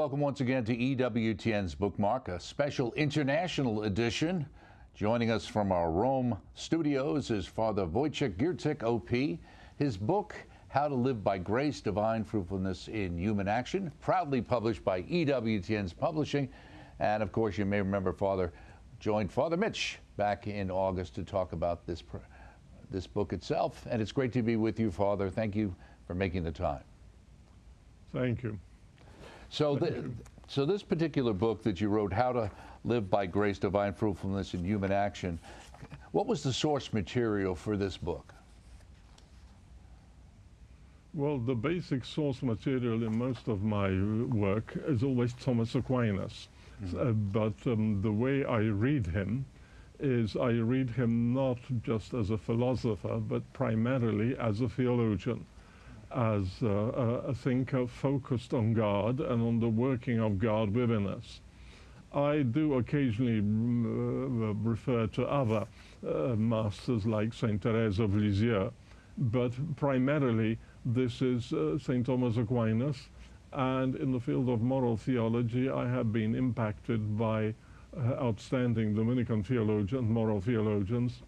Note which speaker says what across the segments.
Speaker 1: welcome once again to EWTN's Bookmark, a special international edition. Joining us from our Rome studios is Father Wojciech Giertych, OP. His book, How to Live by Grace, Divine Fruitfulness in Human Action, proudly published by EWTN's Publishing. And of course, you may remember Father joined Father Mitch back in August to talk about this book itself. And it's great to be with you, Father. Thank you for making the time.
Speaker 2: Thank you.
Speaker 1: So this particular book that you wrote, How to Live by Grace, Divine Fruitfulness in Human Action, what was the source material for this book?
Speaker 2: Well, the basic source material in most of my work is always Thomas Aquinas. But the way I read him is I read him not just as a philosopher, but primarily as a theologian, as a thinker focused on God and on the working of God within us. I do occasionally refer to other masters like Saint Therese of Lisieux, but primarily this is Saint Thomas Aquinas. And in the field of moral theology, I have been impacted by outstanding Dominican moral theologians,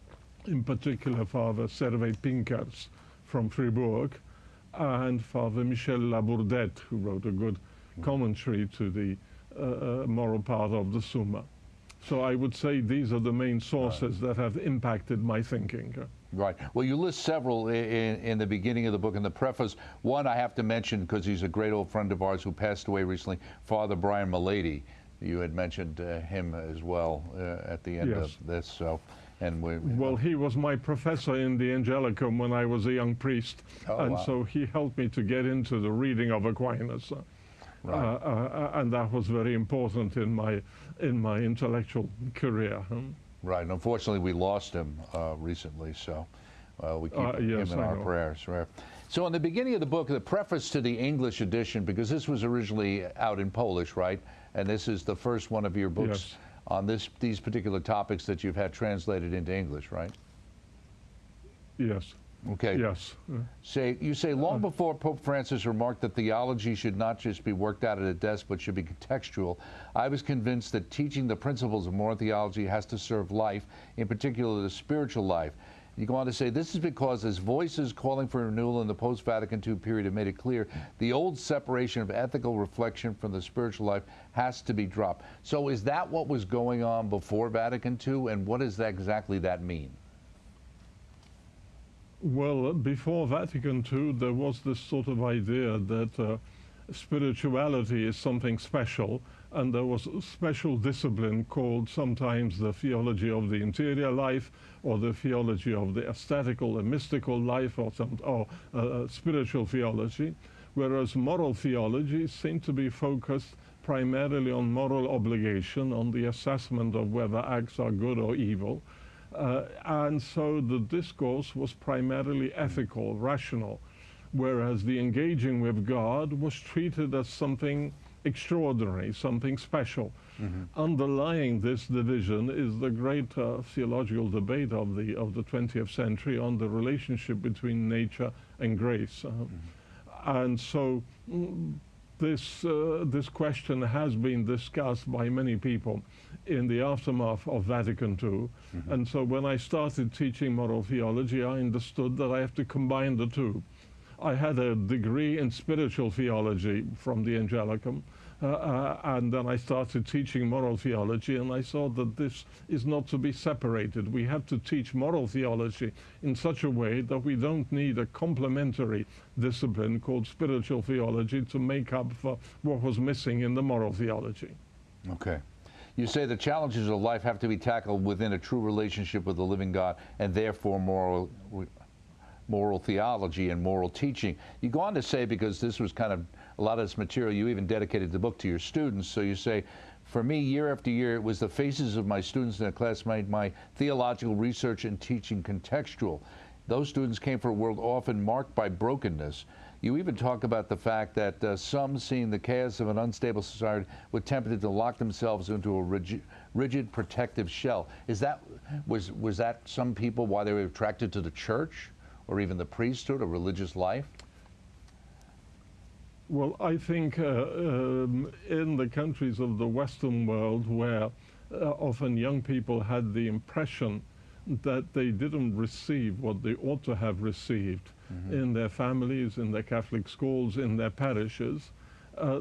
Speaker 2: in particular Father Servet Pincers from Fribourg, and Father Michel Labourdette, who wrote a good commentary to the moral part of the Summa. So I would say these are the main sources that have impacted my thinking.
Speaker 1: Right. Well, you list several in the beginning of the book. In the preface, one I have to mention because he's a great old friend of ours who passed away recently, Father Brian Milady. You had mentioned him as well at the end of this. So. Well,
Speaker 2: he was my professor in the Angelicum when I was a young priest, so he helped me to get into the reading of Aquinas, and that was very important in my intellectual career.
Speaker 1: Right, and unfortunately we lost him recently, so we keep him in our prayers. Right. So in the beginning of the book, the preface to the English edition, because this was originally out in Polish, right, and this is the first one of your books on these particular topics that you've had translated into English, right?
Speaker 2: Yes.
Speaker 1: Okay.
Speaker 2: Yes.
Speaker 1: You say long before Pope Francis remarked that theology should not just be worked out at a desk, but should be contextual, I was convinced that teaching the principles of moral theology has to serve life, in particular the spiritual life. You go on to say, this is because as voices calling for renewal in the post-Vatican II period have made it clear, the old separation of ethical reflection from the spiritual life has to be dropped. So is that what was going on before Vatican II, and what does exactly that mean?
Speaker 2: Well, before Vatican II, there was this sort of idea that spirituality is something special, and there was a special discipline called sometimes the theology of the interior life, or the theology of the aesthetical and mystical life, or spiritual theology, whereas moral theology seemed to be focused primarily on moral obligation, on the assessment of whether acts are good or evil. And so the discourse was primarily ethical, rational, whereas the engaging with God was treated as something extraordinary, something special. Underlying this division is the great theological debate of the 20th century on the relationship between nature and grace. And so this question has been discussed by many people in the aftermath of Vatican II. And so when I started teaching moral theology, I understood that I have to combine the two. I had a degree in spiritual theology from the Angelicum, and then I started teaching moral theology, and I saw that this is not to be separated. We have to teach moral theology in such a way that we don't need a complementary discipline called spiritual theology to make up for what was missing in the moral theology.
Speaker 1: Okay. You say the challenges of life have to be tackled within a true relationship with the living God, and therefore moral theology and moral teaching. You go on to say, because this was kind of a lot of this material, you even dedicated the book to your students. So you say, for me, year after year, it was the faces of my students in the class made my theological research and teaching contextual. Those students came from a world often marked by brokenness. You even talk about the fact that some, seeing the chaos of an unstable society, were tempted to lock themselves into a rigid protective shell. Was that some people why they were attracted to the church, or even the priesthood or religious life?
Speaker 2: Well, I think in the countries of the Western world where often young people had the impression that they didn't receive what they ought to have received in their families, in their Catholic schools, in their parishes,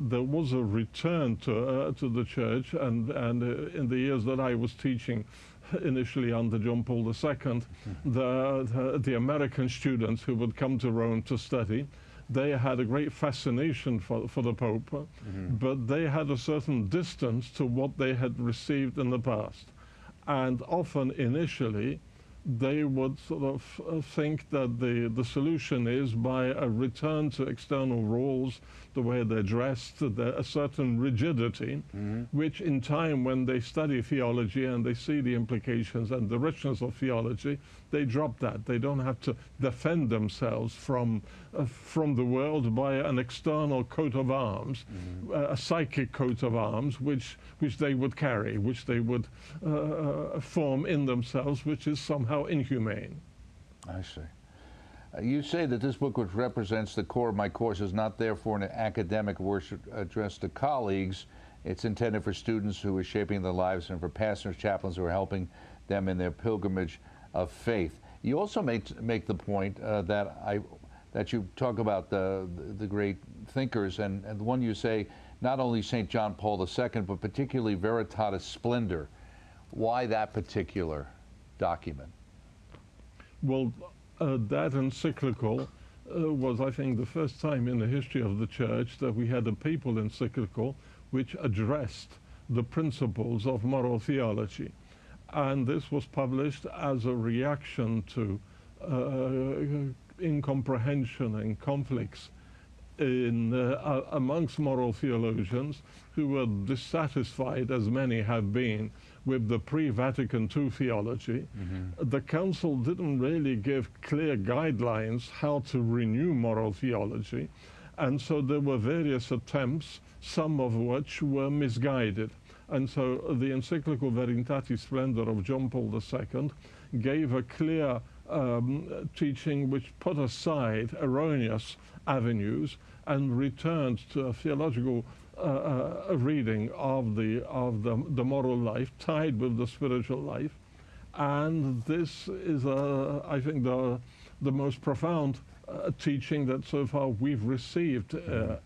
Speaker 2: there was a return to the church, and in the years that I was teaching, initially under John Paul II, the American students who would come to Rome to study, they had a great fascination for the Pope, but they had a certain distance to what they had received in the past. And often, initially, they would sort of think that the solution is by a return to external rules, the way they're dressed, a certain rigidity, which in time, when they study theology and they see the implications and the richness of theology, they drop that. They don't have to defend themselves from the world by an external coat of arms, a psychic coat of arms, which they would carry, which they would form in themselves, which is somehow inhumane.
Speaker 1: I see. You say that this book, which represents the core of my course, is not therefore an academic worship addressed to colleagues. It's intended for students who are shaping their lives and for pastors, chaplains who are helping them in their pilgrimage of faith. You also make the point that you talk about the great thinkers, and the one you say, not only St. John Paul II, but particularly Veritatis Splendor. Why that particular document?
Speaker 2: Well, that encyclical was, I think, the first time in the history of the Church that we had a papal encyclical which addressed the principles of moral theology. And this was published as a reaction to incomprehension and conflicts amongst moral theologians who were dissatisfied, as many have been, with the pre-Vatican II theology. The Council didn't really give clear guidelines how to renew moral theology, and so there were various attempts, some of which were misguided. And so the encyclical Veritatis Splendor of John Paul II gave a clear teaching which put aside erroneous avenues and returned to a theological reading of the moral life tied with the spiritual life. And this is, I think, the most profound teaching that so far we've received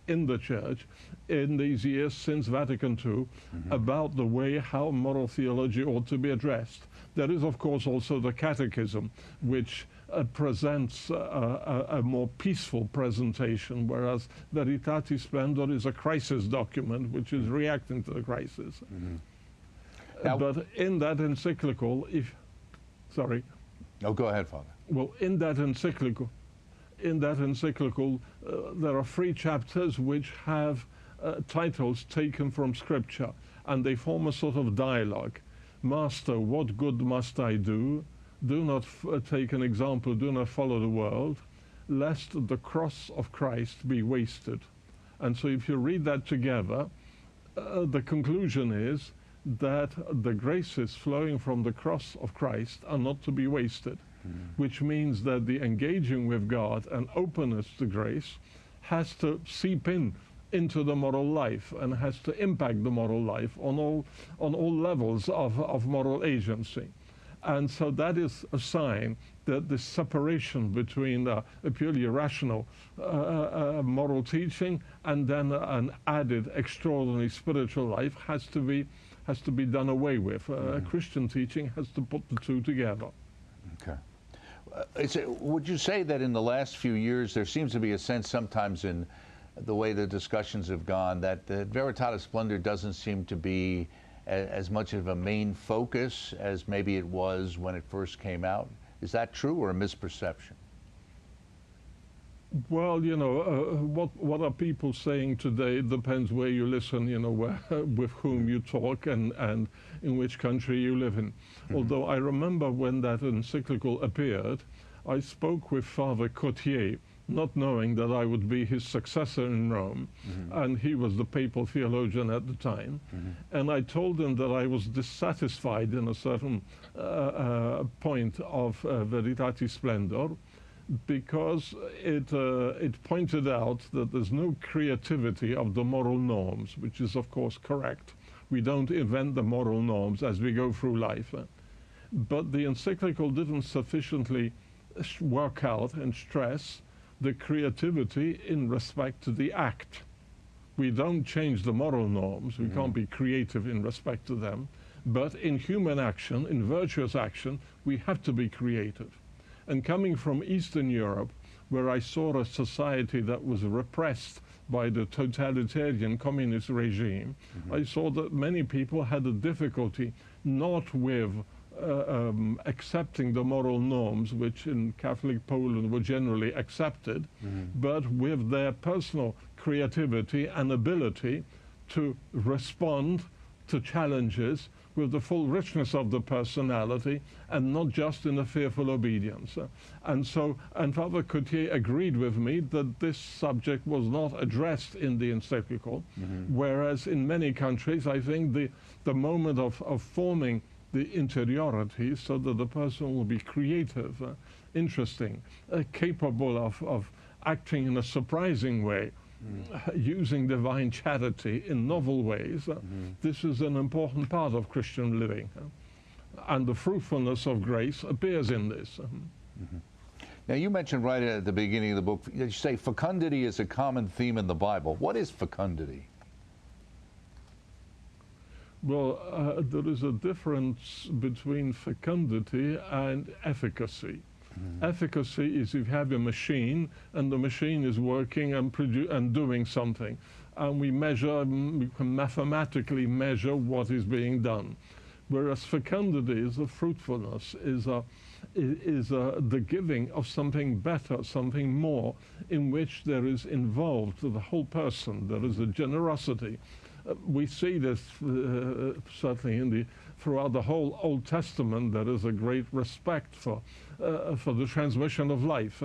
Speaker 2: in the Church in these years since Vatican II about the way how moral theology ought to be addressed. There is, of course, also the Catechism, which presents a more peaceful presentation, whereas Veritatis Splendor is a crisis document, which is reacting to the crisis. But in that encyclical, sorry.
Speaker 1: Oh, go ahead, Father.
Speaker 2: Well, in that encyclical, there are 3 chapters which have titles taken from Scripture, and they form a sort of dialogue. Master, what good must I do? Do not take an example, do not follow the world, lest the cross of Christ be wasted. And so if you read that together, the conclusion is that the graces flowing from the cross of Christ are not to be wasted, which means that the engaging with God and openness to grace has to seep into the moral life and has to impact the moral life on all levels of moral agency. And so that is a sign that the separation between a purely rational moral teaching and then an added extraordinary spiritual life has to be done away with. Christian teaching has to put the two together.
Speaker 1: Okay. Would you say that in the last few years there seems to be a sense sometimes in the way the discussions have gone that the Veritatis Splendor doesn't seem to be as much of a main focus as maybe it was when it first came out? Is that true or a misperception?
Speaker 2: Well, you know, what are people saying today depends where you listen, you know, with whom you talk and in which country you live in. Although I remember when that encyclical appeared, I spoke with Father Cotier, not knowing that I would be his successor in Rome, and he was the papal theologian at the time. And I told him that I was dissatisfied in a certain point of Veritatis Splendor, because it pointed out that there's no creativity of the moral norms, which is of course correct. We don't invent the moral norms as we go through life. But the encyclical didn't sufficiently work out and stress the creativity in respect to the act. We don't change the moral norms. We can't be creative in respect to them. But in human action, in virtuous action, we have to be creative. And coming from Eastern Europe, where I saw a society that was repressed by the totalitarian communist regime, I saw that many people had a difficulty not with accepting the moral norms, which in Catholic Poland were generally accepted, but with their personal creativity and ability to respond to challenges with the full richness of the personality and not just in a fearful obedience. And Father Coutier agreed with me that this subject was not addressed in the encyclical, whereas in many countries, I think the moment of forming the interiority so that the person will be creative, interesting, capable of acting in a surprising way, using divine charity in novel ways. This is an important part of Christian living. And the fruitfulness of grace appears in this.
Speaker 1: Now, you mentioned right at the beginning of the book, you say fecundity is a common theme in the Bible. What is fecundity?
Speaker 2: Well, there is a difference between fecundity and efficacy. Efficacy is if you have a machine and the machine is working and doing something, and we can mathematically measure what is being done. Whereas fecundity is the fruitfulness, is the giving of something better, something more, in which there is involved the whole person. There is a generosity. We see this certainly throughout the whole Old Testament. There is a great respect for the transmission of life,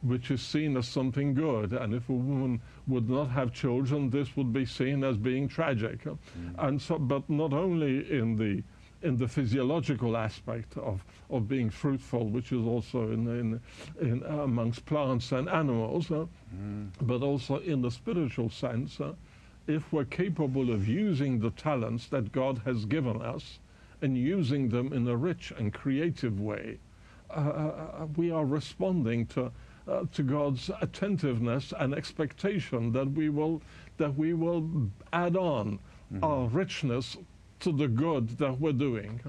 Speaker 2: which is seen as something good. And if a woman would not have children, this would be seen as being tragic. And so, but not only in the physiological aspect of being fruitful, which is also in amongst plants and animals, but also in the spiritual sense. If we're capable of using the talents that God has given us and using them in a rich and creative way, we are responding to God's attentiveness and expectation that we will add on our richness to the good that we're doing.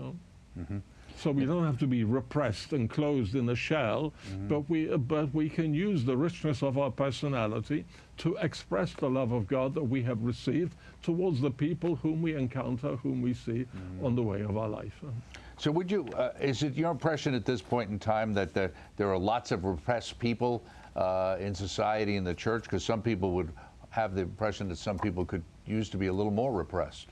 Speaker 2: So we don't have to be repressed and closed in a shell, but we can use the richness of our personality to express the love of God that we have received towards the people whom we encounter, whom we see on the way of our life.
Speaker 1: So would you, is it your impression at this point in time that there are lots of repressed people in society, in the church? Because some people would have the impression that some people could use to be a little more repressed.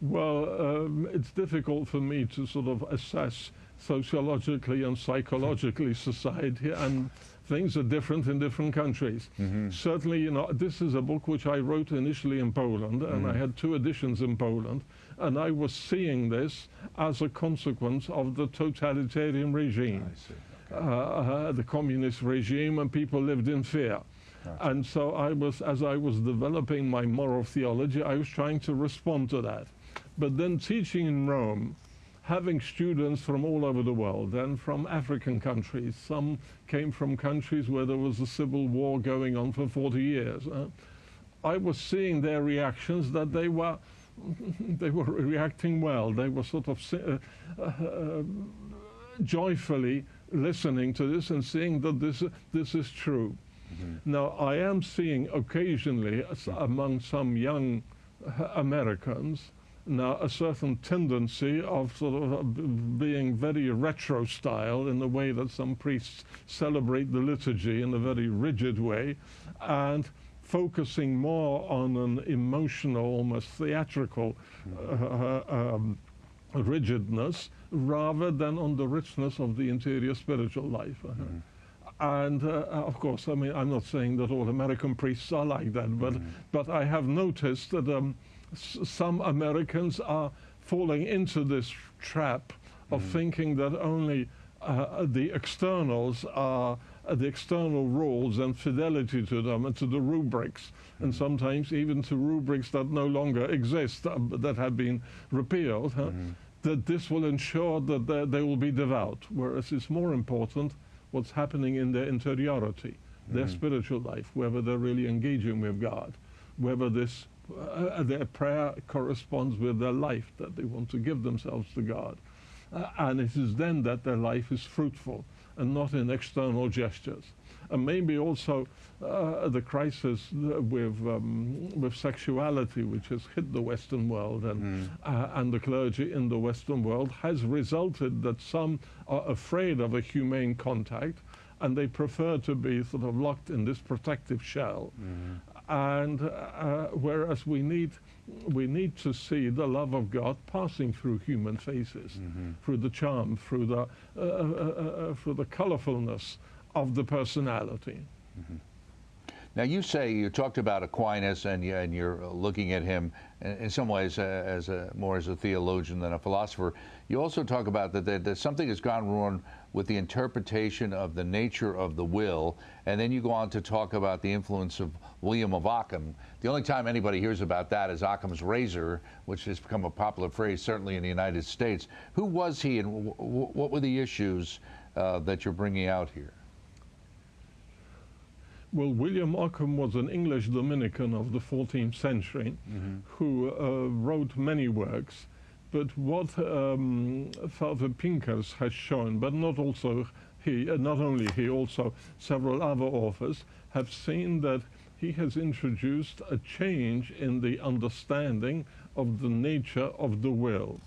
Speaker 2: Well, it's difficult for me to sort of assess sociologically and psychologically society, and things are different in different countries. Certainly, you know, this is a book which I wrote initially in Poland, and I had 2 editions in Poland, and I was seeing this as a consequence of the totalitarian regime, the communist regime, and people lived in fear. And so as I was developing my moral theology, I was trying to respond to that. But then teaching in Rome, having students from all over the world and from African countries, some came from countries where there was a civil war going on for 40 years. I was seeing their reactions, that they were reacting well. They were sort of joyfully listening to this and seeing that this is true. Now, I am seeing occasionally among some young Americans now a certain tendency of sort of being very retro style in the way that some priests celebrate the liturgy in a very rigid way, and focusing more on an emotional, almost theatrical rigidness rather than on the richness of the interior spiritual life. And of course, I mean, I'm not saying that all American priests are like that, but I have noticed that some Americans are falling into this trap of thinking that only the externals are the external rules and fidelity to them and to the rubrics, and sometimes even to rubrics that no longer exist, that have been repealed, that this will ensure that they will be devout, whereas it's more important what's happening in their interiority, their spiritual life, whether they're really engaging with God, whether this their prayer corresponds with their life, that they want to give themselves to God. And it is then that their life is fruitful and not in external gestures. And maybe also the crisis with sexuality, which has hit the Western world and the clergy in the Western world, has resulted that some are afraid of a humane contact, and they prefer to be sort of locked in this protective shell. And whereas we need to see the love of God passing through human faces, through the charm, through the colorfulness of the personality.
Speaker 1: Now you talked about Aquinas, and you're looking at him in some ways more as a theologian than a philosopher. You also talk about that something has gone wrong with the interpretation of the nature of the will, and then you go on to talk about the influence of William of Ockham. The only time anybody hears about that is Occam's razor, which has become a popular phrase, certainly in the United States. Who was he, and what were the issues that you're bringing out here?
Speaker 2: Well, William Ockham was an English Dominican of the 14th century who wrote many works. But what Father Pincus has shown, but not only he, also several other authors, have seen that he has introduced a change in the understanding of the nature of the will.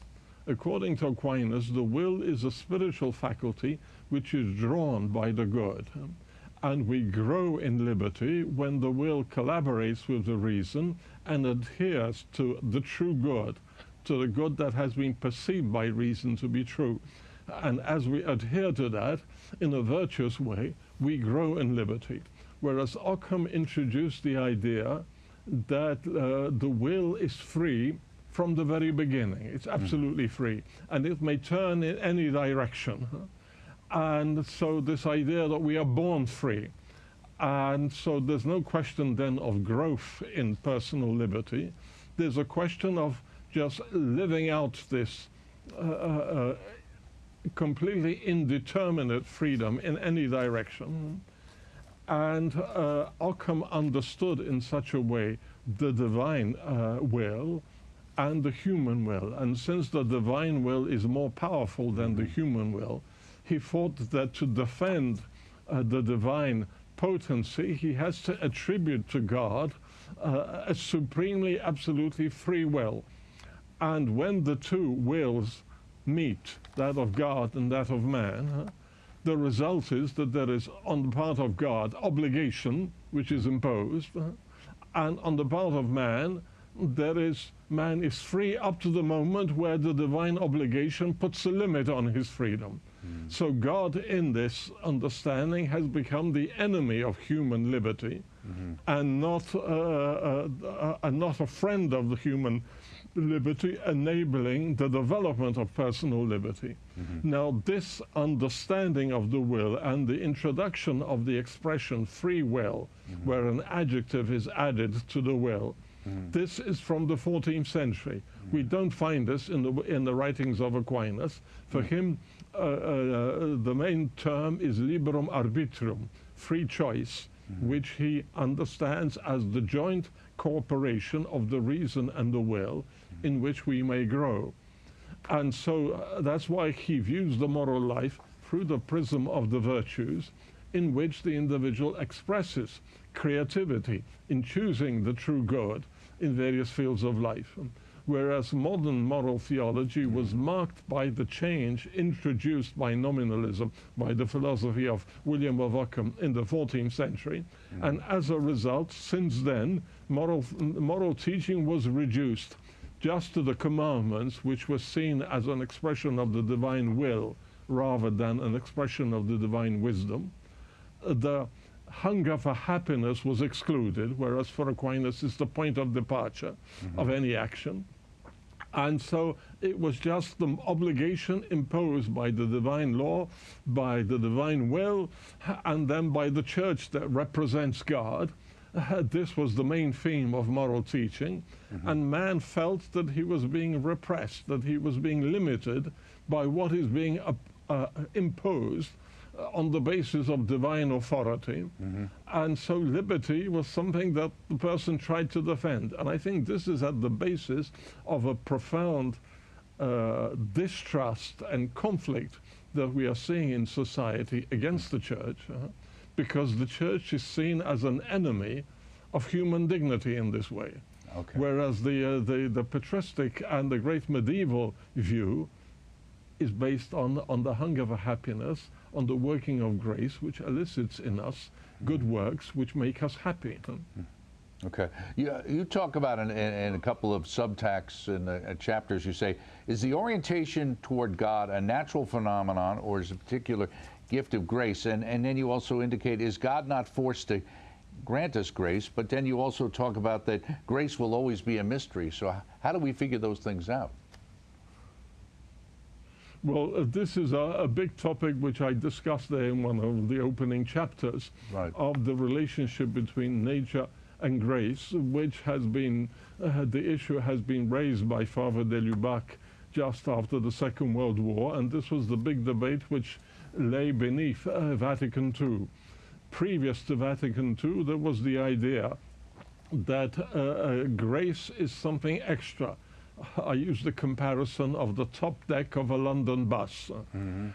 Speaker 2: According to Aquinas, the will is a spiritual faculty which is drawn by the good. And we grow in liberty when the will collaborates with the reason and adheres to the true good, to the good that has been perceived by reason to be true. And as we adhere to that in a virtuous way, we grow in liberty. Whereas Ockham introduced the idea that the will is free from the very beginning. It's absolutely free, and it may turn in any direction. And so this idea that we are born free, and so there's no question then of growth in personal liberty. There's a question of just living out this completely indeterminate freedom in any direction. And Ockham understood in such a way the divine will and the human will. And since the divine will is more powerful than the human will, he thought that to defend the divine potency, he has to attribute to God a supremely, absolutely free will. And when the two wills meet, that of God and that of man, the result is that there is, on the part of God, obligation, which is imposed, and on the part of man, man is free up to the moment where the divine obligation puts a limit on his freedom. So God, in this understanding, has become the enemy of human liberty, and not a friend of the human liberty, enabling the development of personal liberty. Now, this understanding of the will and the introduction of the expression free will, where an adjective is added to the will, this is from the 14th century. We don't find this in the writings of Aquinas. For him, the main term is liberum arbitrum, free choice, which he understands as the joint cooperation of the reason and the will in which we may grow. And so that's why he views the moral life through the prism of the virtues, in which the individual expresses creativity in choosing the true good in various fields of life. Whereas modern moral theology was marked by the change introduced by nominalism, by the philosophy of William of Ockham in the 14th century. And as a result, since then, moral teaching was reduced just to the commandments, which were seen as an expression of the divine will rather than an expression of the divine wisdom. The hunger for happiness was excluded, whereas for Aquinas it's the point of departure of any action. And so it was just the obligation imposed by the divine law, by the divine will, and then by the church that represents God. This was the main theme of moral teaching. And man felt that he was being repressed, that he was being limited by what is being imposed on the basis of divine authority. And so liberty was something that the person tried to defend. And I think this is at the basis of a profound distrust and conflict that we are seeing in society against the church, because the church is seen as an enemy of human dignity in this way.
Speaker 1: Okay.
Speaker 2: Whereas the patristic and the great medieval view is based on the hunger for happiness, on the working of grace, which elicits in us good works which make us happy.
Speaker 1: Okay. You talk about in a couple of subtexts in the chapters, you say, is the orientation toward God a natural phenomenon or is it a particular gift of grace? And then you also indicate, is God not forced to grant us grace? But then you also talk about that grace will always be a mystery. So how do we figure those things out?
Speaker 2: Well, this is a big topic which I discussed there in one of the opening chapters of the relationship between nature and grace, which has been, the issue has been raised by Father de Lubac just after the Second World War, and this was the big debate which lay beneath Vatican II. Previous to Vatican II, there was the idea that grace is something extra. I use the comparison of the top deck of a London bus.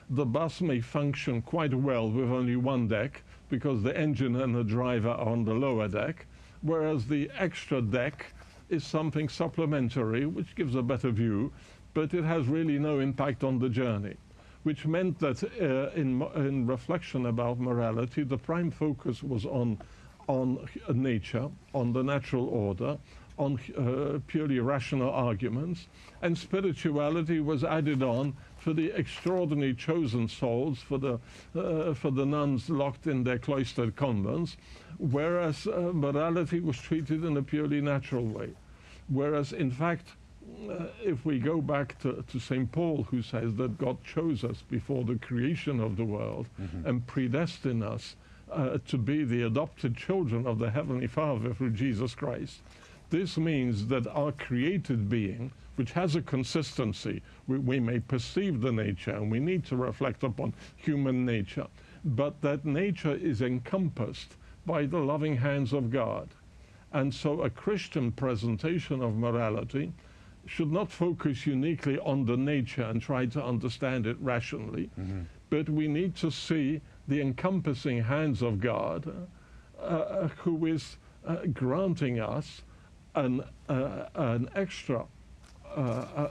Speaker 2: The bus may function quite well with only one deck because the engine and the driver are on the lower deck, whereas the extra deck is something supplementary which gives a better view, but it has really no impact on the journey. Which meant that in reflection about morality, the prime focus was on nature, on the natural order, on purely rational arguments, and spirituality was added on for the extraordinary chosen souls, for the nuns locked in their cloistered convents, whereas morality was treated in a purely natural way. Whereas, in fact, if we go back to St. Paul, who says that God chose us before the creation of the world and predestined us to be the adopted children of the Heavenly Father through Jesus Christ, this means that our created being, which has a consistency, we may perceive the nature, and we need to reflect upon human nature, but that nature is encompassed by the loving hands of God. And so a Christian presentation of morality should not focus uniquely on the nature and try to understand it rationally, but we need to see the encompassing hands of God, who is granting us an extra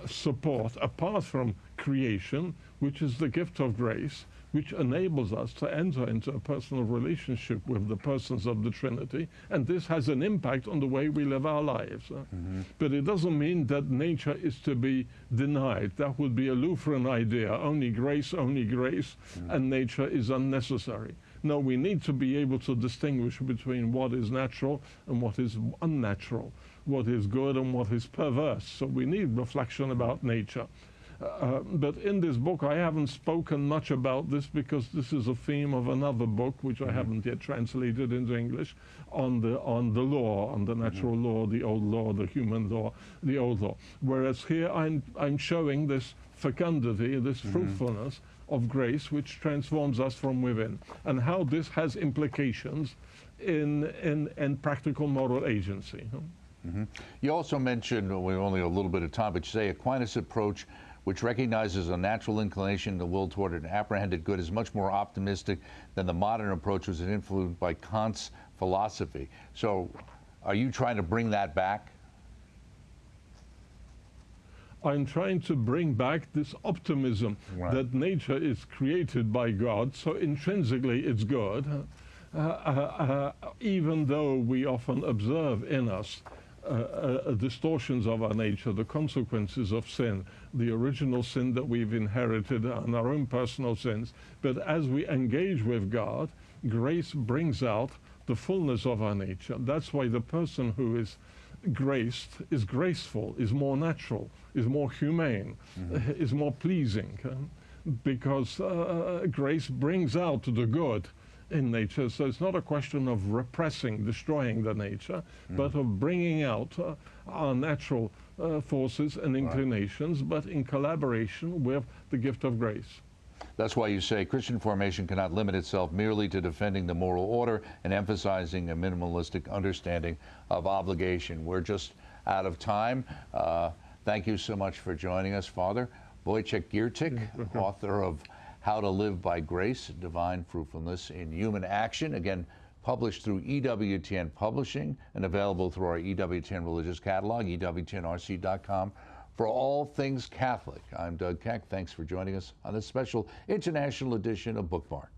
Speaker 2: support apart from creation, which is the gift of grace, which enables us to enter into a personal relationship with the persons of the Trinity, and this has an impact on the way we live our lives. But it doesn't mean that nature is to be denied. That would be a Lutheran idea, only grace, and nature is unnecessary. No, we need to be able to distinguish between what is natural and what is unnatural, what is good and what is perverse. So we need reflection about nature. But in this book, I haven't spoken much about this because this is a theme of another book, which I haven't yet translated into English, on the law, on the natural law, the old law, the human law, the old law. Whereas here I'm showing this fecundity, this fruitfulness of grace, which transforms us from within, and how this has implications in practical moral agency.
Speaker 1: You also mentioned, we only a little bit of time, but you say Aquinas' approach, which recognizes a natural inclination in the will toward an apprehended good, is much more optimistic than the modern approach, which is influenced by Kant's philosophy. So are you trying to bring that back?
Speaker 2: I'm trying to bring back this optimism that nature is created by God, so intrinsically it's good, even though we often observe in us distortions of our nature, the consequences of sin, the original sin that we've inherited and our own personal sins. But as we engage with God, grace brings out the fullness of our nature. That's why the person who is graced is graceful, is more natural, is more humane, is more pleasing, because grace brings out the good in nature. So it's not a question of repressing, destroying the nature, but of bringing out our natural forces and inclinations, but in collaboration with the gift of grace.
Speaker 1: That's why you say Christian formation cannot limit itself merely to defending the moral order and emphasizing a minimalistic understanding of obligation. We're just out of time. Thank you so much for joining us, Father. Wojciech Giertych, author of How to Live by Grace, Divine Fruitfulness in Human Action. Again, published through EWTN Publishing and available through our EWTN Religious Catalog, EWTNRC.com. For all things Catholic, I'm Doug Keck. Thanks for joining us on this special international edition of Bookmark.